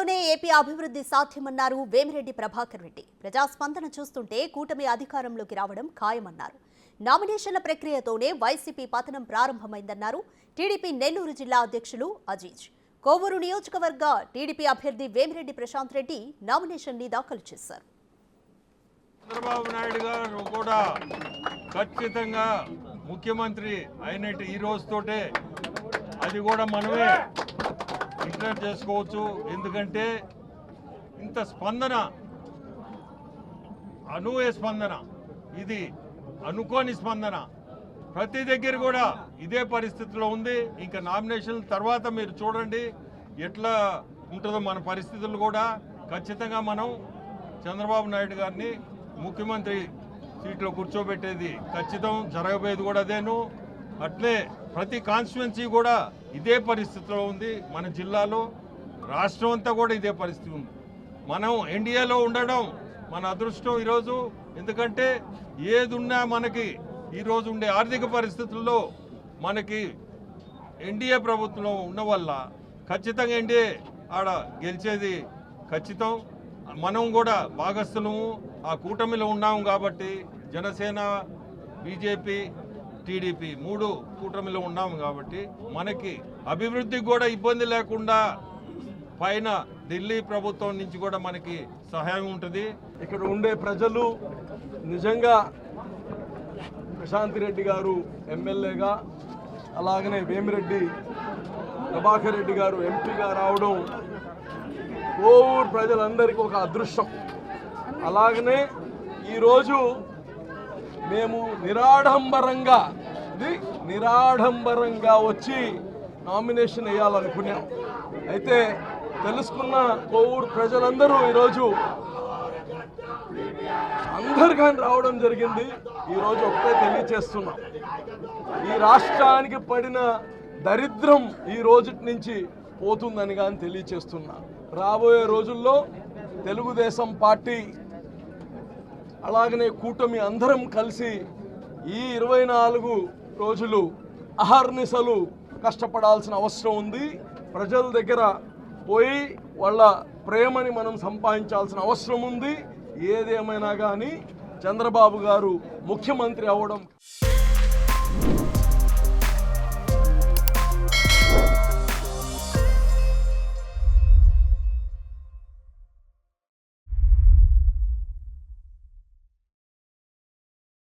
కూటమితోనే AP అభివృద్ధి సాధ్యమన్నారు వేమిరెడ్డి ప్రభాకర్ రెడ్డి. ప్రజాస్పందన చూస్తుంటే కూటమి అధికారంలోకి రావడం ఖాయమన్నారు. నామినేషన్ల ప్రక్రియతోనే వైసీపీ పతనం ప్రారంభమైందన్నారు టీడీపీ నెల్లూరు జిల్లా అధ్యక్షులు అజీజ్. కోవూరు నియోజకవర్గ టీడీపీ అభ్యర్థి వేమిరెడ్డి ప్రశాంత్ రెడ్డి నామినేషన్ని దాఖలు చేశారు. చంద్రబాబు నాయుడు గారు కూడా ఖచ్చితంగా ముఖ్యమంత్రి అయినట్టు ఈ రోజుతోటే అది కూడా మనమే డిక్లేర్ చేసుకోవచ్చు. ఎందుకంటే ఇంత స్పందన, అనూహ్య స్పందన, ఇది అనుకోని స్పందన ప్రతి దగ్గర కూడా ఇదే పరిస్థితిలో ఉంది. ఇంకా నామినేషన్ తర్వాత మీరు చూడండి ఎట్లా ఉంటుందో మన పరిస్థితులు కూడా. ఖచ్చితంగా మనం చంద్రబాబు నాయుడు గారిని ముఖ్యమంత్రి సీట్లో కూర్చోబెట్టేది ఖచ్చితం, జరగబోయేది కూడా అదేను. అట్లే ప్రతి కాన్స్టిట్యున్సీ కూడా ఇదే పరిస్థితిలో ఉంది. మన జిల్లాలో, రాష్ట్రం అంతా కూడా ఇదే పరిస్థితి ఉంది. మనం ఎన్డీఏలో ఉండడం మన అదృష్టం ఈరోజు. ఎందుకంటే ఏది ఉన్నా మనకి ఈరోజు ఉండే ఆర్థిక పరిస్థితుల్లో మనకి ఎన్డీఏ ప్రభుత్వంలో ఉన్న వల్ల ఖచ్చితంగా ఎన్డీఏ ఆడ గెలిచేది ఖచ్చితం. మనం కూడా భాగస్థులము ఆ కూటమిలో ఉన్నాము కాబట్టి జనసేన, బీజేపీ, టీడీపీ మూడు కూటమిలో ఉన్నాము కాబట్టి మనకి అభివృద్ధికి కూడా ఇబ్బంది లేకుండా పైన ఢిల్లీ ప్రభుత్వం నుంచి కూడా మనకి సహాయం ఉంటుంది. ఇక్కడ ఉండే ప్రజలు నిజంగా ప్రశాంత్ రెడ్డి గారు ఎమ్మెల్యేగా, అలాగనే వేమిరెడ్డి ప్రభాకర్ రెడ్డి గారు ఎంపీగా రావడం కోవూరు ప్రజలందరికీ ఒక అదృష్టం. అలాగనే ఈరోజు మేము నిరాడంబరంగా వచ్చి నామినేషన్ వేయాలనుకున్నాం. అయితే తెలుసుకున్న కోవూరు ప్రజలందరూ ఈరోజు అందరికీ రావడం జరిగింది. ఈరోజు ఒకటే తెలియచేస్తున్నాం, ఈ రాష్ట్రానికి పడిన దరిద్రం ఈ రోజు నుంచి పోతుందని కానీ తెలియచేస్తున్నా. రాబోయే రోజుల్లో తెలుగుదేశం పార్టీ అలాగనే కూటమి అందరం కలిసి ఈ 24 రోజులు అహర్నిశలు కష్టపడాల్సిన అవసరం ఉంది. ప్రజల దగ్గర పోయి వాళ్ళ ప్రేమని మనం సంపాదించాల్సిన అవసరం ఉంది. ఏదేమైనా కానీ చంద్రబాబు గారు ముఖ్యమంత్రి అవ్వడం